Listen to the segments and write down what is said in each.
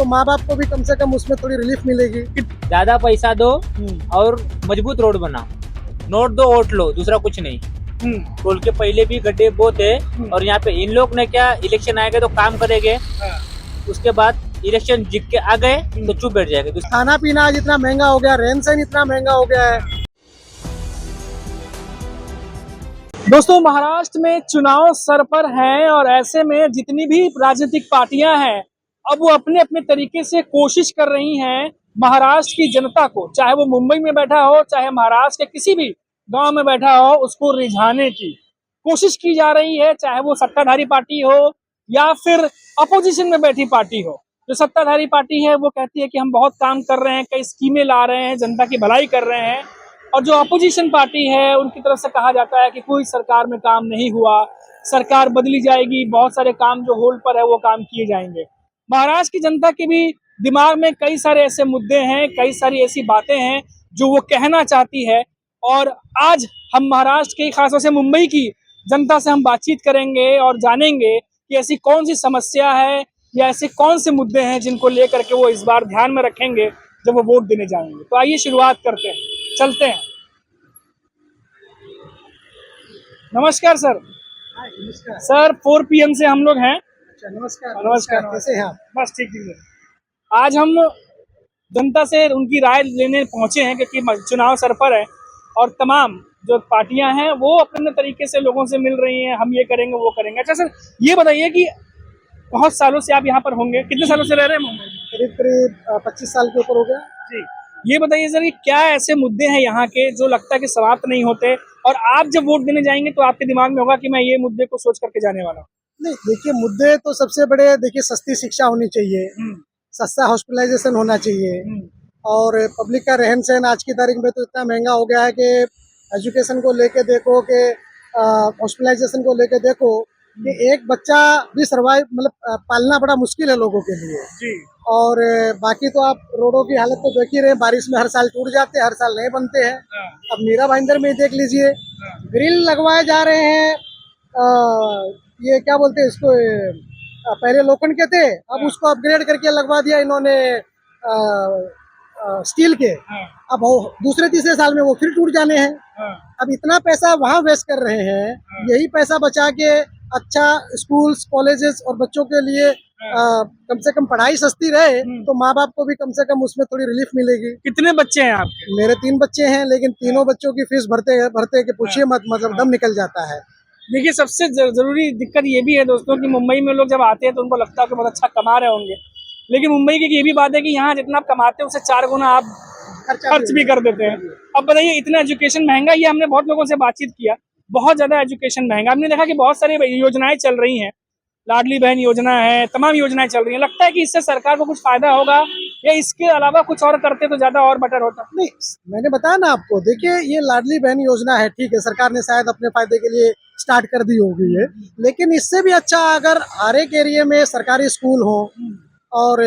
तो माँ बाप को भी कम से कम उसमें थोड़ी रिलीफ मिलेगी। ज्यादा पैसा दो और मजबूत रोड बनाओ, नोट दो वोट लो, दूसरा कुछ नहीं। टोल के पहले भी गड्ढे बहुत है और यहाँ पे इन लोग ने क्या इलेक्शन आएगा तो काम करेंगे, उसके बाद इलेक्शन जीत के आ गए तो चुप बैठ जाएंगे। खाना पीना आज इतना महंगा हो गया, रहन सहन इतना महंगा हो गया है। दोस्तों, महाराष्ट्र में चुनाव सर पर हैं और ऐसे में जितनी भी राजनीतिक पार्टियां हैं अब वो अपने अपने तरीके से कोशिश कर रही हैं महाराष्ट्र की जनता को, चाहे वो मुंबई में बैठा हो चाहे महाराष्ट्र के किसी भी गांव में बैठा हो, उसको रिझाने की कोशिश की जा रही है। चाहे वो सत्ताधारी पार्टी हो या फिर अपोजिशन में बैठी पार्टी हो। जो सत्ताधारी पार्टी है वो कहती है कि हम बहुत काम कर रहे हैं, कई स्कीमें ला रहे हैं, जनता की भलाई कर रहे हैं, और जो अपोजिशन पार्टी है उनकी तरफ से कहा जाता है कि कोई सरकार में काम नहीं हुआ, सरकार बदली जाएगी, बहुत सारे काम जो होल्ड पर है वो काम किए जाएंगे। महाराष्ट्र की जनता के भी दिमाग में कई सारे ऐसे मुद्दे हैं, कई सारी ऐसी बातें हैं जो वो कहना चाहती है, और आज हम महाराष्ट्र के खासतौर से मुंबई की जनता से हम बातचीत करेंगे और जानेंगे कि ऐसी कौन सी समस्या है या ऐसे कौन से मुद्दे हैं जिनको लेकर के वो इस बार ध्यान में रखेंगे जब वो वोट देने जाएंगे। तो आइए शुरुआत करते हैं, चलते हैं। नमस्कार सर। नमस्कार सर, 4 PM से हम लोग हैं। नमस्कार। नमस्कार, कैसे हैं आप? बस ठीक ठीक है। आज हम जनता से उनकी राय लेने पहुंचे हैं क्योंकि चुनाव सर पर है और तमाम जो पार्टियां हैं वो अपने तरीके से लोगों से मिल रही हैं, हम ये करेंगे वो करेंगे। अच्छा सर, ये बताइए कि बहुत सालों से आप यहाँ पर होंगे, कितने सालों से रह रहे हैं मुंबई? करीब करीब 25 साल के ऊपर हो गया जी। ये बताइए सर कि क्या ऐसे मुद्दे हैं यहाँ के जो लगता है कि समाप्त नहीं होते, और आप जब वोट देने जाएंगे तो आपके दिमाग में होगा कि मैं ये मुद्दे को सोच करके जाने वाला हूँ? नहीं, देखिए मुद्दे तो सबसे बड़े, देखिए सस्ती शिक्षा होनी चाहिए, सस्ता हॉस्पिटलाइजेशन होना चाहिए, और पब्लिक का रहन सहन आज की तारीख में तो इतना महंगा हो गया है कि एजुकेशन को लेके देखो कि हॉस्पिटलाइजेशन को लेके देखो कि एक बच्चा भी सर्वाइव मतलब पालना बड़ा मुश्किल है लोगों के लिए जी। और बाकी तो आप रोडों की हालत तो देख ही रहे हैं, बारिश में हर साल टूट जाते हैं, हर साल नहीं बनते हैं। अब मीरा भाईंदर में देख लीजिए, ग्रिल लगवाए जा रहे हैं, ये क्या बोलते हैं इसको, पहले लोखंड के थे, अब उसको अपग्रेड करके लगवा दिया इन्होंने स्टील के। अब दूसरे तीसरे साल में वो फिर टूट जाने हैं। अब इतना पैसा वहाँ वेस्ट कर रहे हैं, यही पैसा बचा के अच्छा स्कूल्स कॉलेजेस और बच्चों के लिए कम से कम पढ़ाई सस्ती रहे तो माँ बाप को भी कम से कम उसमें थोड़ी रिलीफ मिलेगी। कितने बच्चे हैं आपके? मेरे 3 बच्चे हैं, लेकिन तीनों बच्चों की फीस भरते कि पूछिए मत, मतलब दम निकल जाता है। देखिए, सबसे जरूरी दिक्कत ये भी है दोस्तों कि मुंबई में लोग जब आते हैं तो उनको लगता है कि बहुत अच्छा कमा रहे होंगे, लेकिन मुंबई की ये भी बात है कि यहाँ जितना आप कमाते हैं उससे 4 गुना आप खर्च भी कर देते हैं। अब बताइए, इतना एजुकेशन महंगा, ये हमने बहुत लोगों से बातचीत किया, बहुत ज्यादा एजुकेशन महंगा। हमने देखा कि बहुत सारी योजनाएं चल रही हैं, लाडली बहन योजना है, तमाम योजनाएं चल रही हैं। लगता है कि इससे सरकार को कुछ फायदा होगा या इसके अलावा कुछ और करते तो ज्यादा और बेटर होता? नहीं, मैंने बताया ना आपको, देखिए ये लाडली बहन योजना है, ठीक है, सरकार ने शायद अपने फायदे के लिए स्टार्ट कर दी होगी है, लेकिन इससे भी अच्छा अगर हर एक एरिया में सरकारी स्कूल हो, और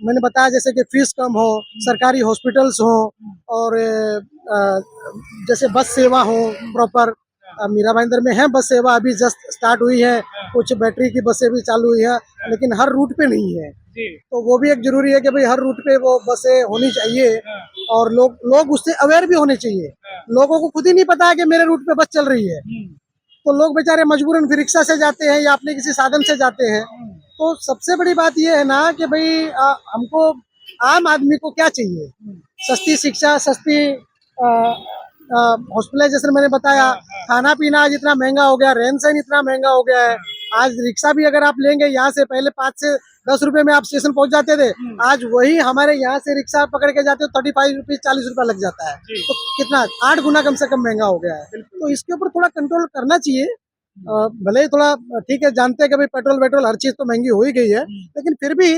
मैंने बताया जैसे कि फीस कम हो, सरकारी हॉस्पिटल्स हो, और जैसे बस सेवा हो प्रॉपर। मीरा भाईंदर में है बस सेवा, अभी जस्ट स्टार्ट हुई है, कुछ बैटरी की बसें भी चालू हुई है, लेकिन हर रूट पे नहीं है जी। तो वो भी एक जरूरी है कि भाई हर रूट पे वो बसें होनी चाहिए, और लोग उससे अवेयर भी होने चाहिए। लोगों को खुद ही नहीं पता है कि मेरे रूट पे बस चल रही है, तो लोग बेचारे मजबूरन फिर रिक्शा से जाते हैं या अपने किसी साधन से जाते हैं। तो सबसे बड़ी बात यह है ना कि भाई हमको आम आदमी को क्या चाहिए, सस्ती शिक्षा, सस्ती हॉस्पिटलाइजेशन मैंने बताया, खाना पीना आज इतना महंगा हो गया, रहन सहन इतना महंगा हो गया है। आज रिक्शा भी अगर आप लेंगे यहाँ से, पहले 5 से 10 रुपए में आप स्टेशन पहुंच जाते थे, आज वही हमारे यहाँ से रिक्शा पकड़ के जाते हो 35 रुपये 40 रुपया लग जाता है, तो कितना 8 गुना कम से कम महंगा हो गया है। तो इसके ऊपर थोड़ा कंट्रोल करना चाहिए। भले ही थोड़ा, ठीक है, जानते हैं कि भाई पेट्रोल हर चीज तो महंगी हो ही गई है, लेकिन फिर भी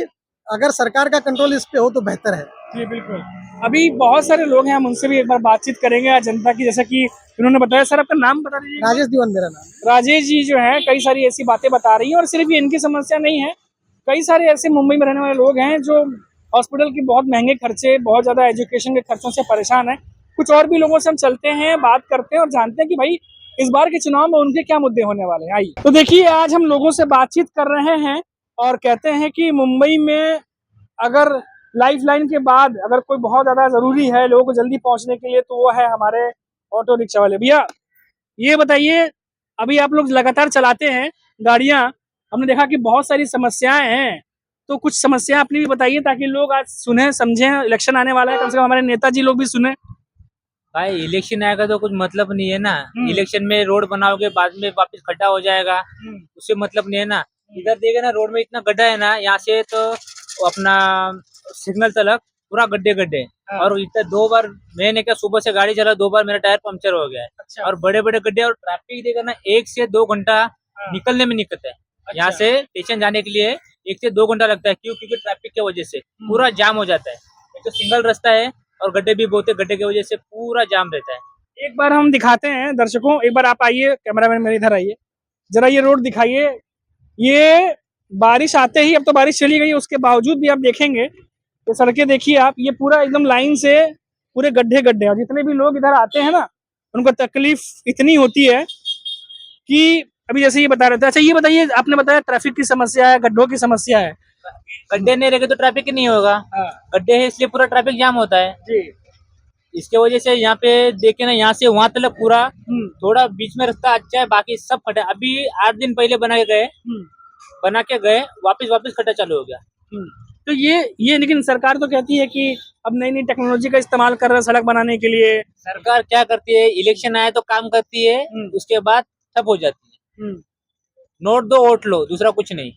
अगर सरकार का कंट्रोल इस पे हो तो बेहतर है। जी बिल्कुल। अभी बहुत सारे लोग हैं, हम उनसे भी एक बार बातचीत करेंगे जनता की, जैसा कि उन्होंने बताया। सर, आपका नाम बता दीजिए। राजेश दीवान मेरा नाम। राजेश जी जो है कई सारी ऐसी बातें बता रही हैं, और सिर्फ ये इनकी समस्या नहीं है, कई सारे ऐसे मुंबई में रहने वाले लोग हैं जो हॉस्पिटल के बहुत महंगे खर्चे, बहुत ज्यादा एजुकेशन के खर्चों से परेशान है। कुछ और भी लोगों से हम चलते हैं, बात करते हैं और जानते हैं कि भाई इस बार के चुनाव में उनके क्या मुद्दे होने वाले हैं। आइए। तो देखिए, आज हम लोगों से बातचीत कर रहे हैं और कहते हैं कि मुंबई में अगर लाइफ लाइन के बाद अगर कोई बहुत ज्यादा जरूरी है लोगों को जल्दी पहुंचने के लिए, तो वो है हमारे ऑटो रिक्शा वाले। भैया ये बताइए, अभी आप लोग लगातार चलाते हैं गाड़ियां, हमने देखा कि बहुत सारी समस्याएं हैं, तो कुछ समस्या अपनी भी बताइए ताकि लोग आज सुने समझें। इलेक्शन आने वाला है, कम से कम हमारे नेताजी लोग भी सुने। भाई इलेक्शन आएगा तो कुछ मतलब नहीं है ना। इलेक्शन में रोड बनाओगे, बाद में वापस खड्डा हो जाएगा, उससे मतलब नहीं है ना। इधर देखे ना, रोड में इतना गड्ढा है ना, यहाँ से तो अपना सिग्नल तलक पूरा गड्ढे गड्ढे। और इतना 2 बार मैंने क्या सुबह से गाड़ी चला, 2 बार मेरा टायर पंक्चर हो गया है। अच्छा। और बड़े बड़े गड्ढे, और ट्रैफिक देगा ना 1 से 2 घंटा निकलने में निकलता है। यहाँ से स्टेशन जाने के लिए 1 से 2 घंटा लगता है। क्यों? क्योंकि ट्रैफिक की वजह से पूरा जाम हो जाता है। एक तो सिंगल रास्ता है और गड्ढे भी बहुत है, गड्ढे की वजह से पूरा जाम रहता है। एक बार हम दिखाते हैं दर्शकों, एक बार आप आइए, कैमरामैन मेरे इधर आइए, जरा ये रोड दिखाइए। ये बारिश आते ही, अब तो बारिश चली गई, उसके बावजूद भी आप देखेंगे ये सड़कें देखिए आप, ये पूरा एकदम लाइन से पूरे गड्ढे गड्ढे। और जितने भी लोग इधर आते हैं ना, उनको तकलीफ इतनी होती है कि अभी जैसे ये बता रहे थे। अच्छा ये बताइए, आपने बताया ट्रैफिक की समस्या है, गड्ढों की समस्या है। गड्ढे नहीं रहेंगे तो ट्रैफिक ही नहीं होगा। गड्ढे है इसलिए पूरा ट्रैफिक जाम होता है जी। इसके वजह से। यहाँ पे देखे ना, यहाँ से वहां तक पूरा थोड़ा बीच में रास्ता अच्छा है, बाकी सब खड्डा। अभी 8 दिन पहले बना के गए, वापस खड्डा चालू हो गया। तो ये लेकिन सरकार तो कहती है कि अब नई नई टेक्नोलॉजी का इस्तेमाल कर रहे हैं सड़क बनाने के लिए। सरकार क्या करती है, इलेक्शन आए तो काम करती है, उसके बाद ठप हो जाती है। नोट दो वोट लो, दूसरा कुछ नहीं।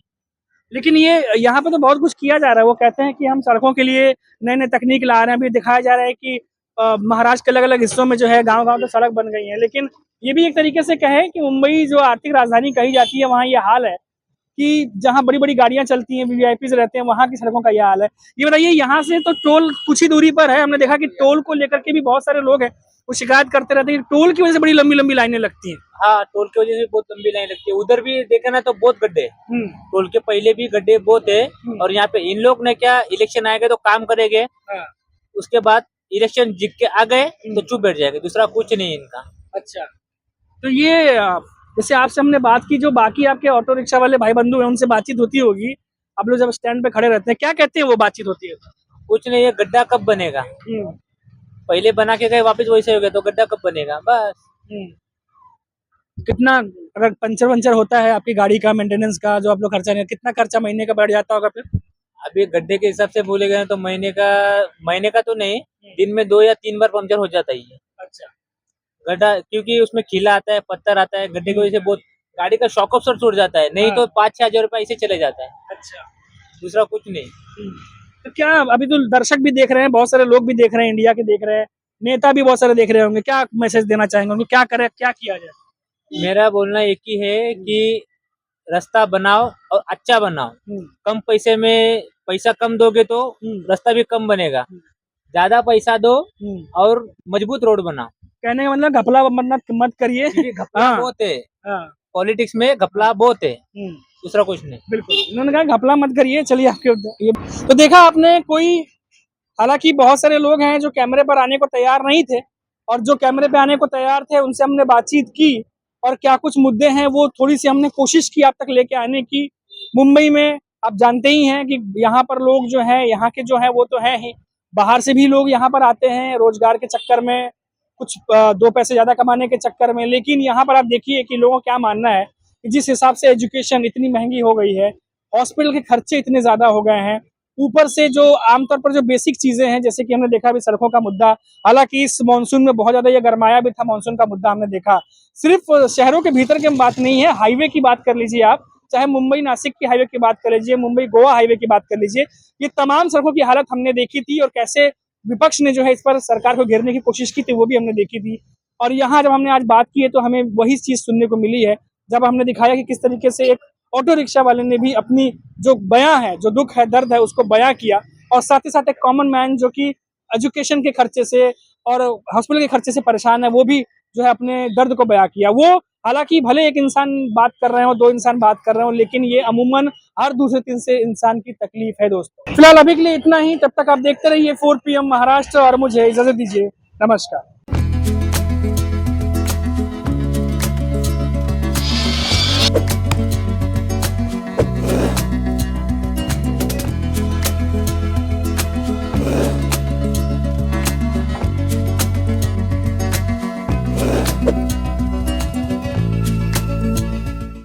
लेकिन ये यहाँ पे तो बहुत कुछ किया जा रहा है। वो कहते हैं कि हम सड़कों के लिए नए नए तकनीक ला रहे हैं। अभी दिखाया जा रहा है कि महाराष्ट्र के अलग अलग हिस्सों में जो है गांव-गांव पे सड़क बन गई है। लेकिन ये भी एक तरीके से कहे कि मुंबई जो आर्थिक राजधानी कही जाती है, वहाँ ये हाल है कि जहाँ बड़ी बड़ी गाड़ियां चलती हैं, वीवीआईपीज रहते हैं, वहाँ की सड़कों का यह हाल है। ये बताइए, यहाँ से तो टोल कुछ ही दूरी पर है, हमने देखा कि टोल को लेकर के भी बहुत सारे लोग हैं वो शिकायत करते रहते हैं कि टोल की वजह से बड़ी लंबी लंबी लाइनें लगती हैं। हाँ, टोल की वजह से बहुत लंबी लाइन लगती है। उधर भी देखे ना तो बहुत गड्ढे, टोल के पहले भी गड्ढे बहुत है। और यहाँ पे इन लोग ने क्या, इलेक्शन आएगा तो काम करेंगे, उसके बाद इलेक्शन जीत के आ गए तो चुप बैठ जाएंगे, दूसरा कुछ नहीं इनका। अच्छा, तो ये जैसे आपसे हमने बात की, जो बाकी आपके ऑटो रिक्शा वाले भाई बंधु हैं उनसे बातचीत होती होगी, आप लोग जब स्टैंड पे खड़े रहते हैं, क्या कहते हैं वो बातचीत होती है? कुछ नहीं, ये गड्ढा कब बनेगा, पहले बना के गए वापस वैसे हो गया, तो गड्ढा कब बनेगा बस। कितना अगर पंचर वंचर होता है आपकी गाड़ी का, मेंटेनेंस का जो आप लोग खर्चा नहीं, कितना खर्चा महीने का बढ़ जाता होगा फिर? अभी गड्ढे के हिसाब से बोले गए तो महीने का तो नहीं, दिन में 2 या 3 बार पंचर हो जाता ही है। अच्छा। गड्ढा क्योंकि उसमें खीला आता है, पत्थर आता है, गड्ढे की वजह से बहुत गाड़ी का शॉक ऑब्जर्वर छूट जाता है, नहीं तो 5-6 हजार रुपये ऐसे चले जाता है। अच्छा, दूसरा कुछ नहीं। तो क्या अभी तो दर्शक भी देख रहे हैं, बहुत सारे लोग भी देख रहे हैं, इंडिया के देख रहे हैं, नेता भी बहुत सारे देख रहे होंगे, क्या मैसेज देना चाहेंगे, क्या करे, क्या किया जाए? मेरा बोलना एक ही है कि रास्ता बनाओ और अच्छा बनाओ। कम पैसे में, पैसा कम दोगे तो रास्ता भी कम बनेगा, ज्यादा पैसा दो और मजबूत रोड बनाओ। कहने का मतलब घपला मत करिए। घपला बहुत है, पॉलिटिक्स में घपला बहुत है, दूसरा कुछ नहीं। बिल्कुल, इन्होंने कहा घपला मत करिए। चलिए आपके ये तो देखा आपने, कोई हालांकि बहुत सारे लोग हैं जो कैमरे पर आने को तैयार नहीं थे, और जो कैमरे पे आने को तैयार थे उनसे हमने बातचीत की, और क्या कुछ मुद्दे हैं वो थोड़ी सी हमने कोशिश की आप तक लेके आने की। मुंबई में आप जानते ही हैं कि यहाँ पर लोग जो है, यहाँ के जो है वो तो है ही, बाहर से भी लोग यहाँ पर आते हैं रोजगार के चक्कर में, कुछ 2 पैसे ज्यादा कमाने के चक्कर में। लेकिन यहाँ पर आप देखिए कि लोगों का क्या मानना है कि जिस हिसाब से एजुकेशन इतनी महंगी हो गई है, हॉस्पिटल के खर्चे इतने ज्यादा हो गए हैं, ऊपर से जो आमतौर पर जो बेसिक चीजें हैं, जैसे कि हमने देखा अभी सड़कों का मुद्दा, हालांकि इस मानसून में बहुत ज्यादा ये गरमाया भी था, मानसून का मुद्दा हमने देखा। सिर्फ शहरों के भीतर की बात नहीं है, हाईवे की बात कर लीजिए आप, चाहे मुंबई नासिक की हाईवे की बात कर लीजिए, मुंबई गोवा हाईवे की बात कर लीजिए, ये तमाम सड़कों की हालत हमने देखी थी, और कैसे विपक्ष ने जो है इस पर सरकार को घेरने की कोशिश की थी, वो भी हमने देखी थी। और यहाँ जब हमने आज बात की है तो हमें वही चीज सुनने को मिली है, जब हमने दिखाया कि किस तरीके से एक ऑटो रिक्शा वाले ने भी अपनी जो बयां है, जो दुख है, दर्द है, उसको बयां किया, और साथ ही साथ एक कॉमन मैन जो कि एजुकेशन के खर्चे से और हॉस्पिटल के खर्चे से परेशान है, वो भी जो है अपने दर्द को बयां किया। वो हालांकि भले एक इंसान बात कर रहे हो, 2 इंसान बात कर रहे हो, लेकिन ये अमूमन हर दूसरे तीसरे इंसान की तकलीफ है दोस्तों। फिलहाल अभी के लिए इतना ही, तब तक आप देखते रहिए 4 PM महाराष्ट्र, और मुझे इजाजत दीजिए, नमस्कार।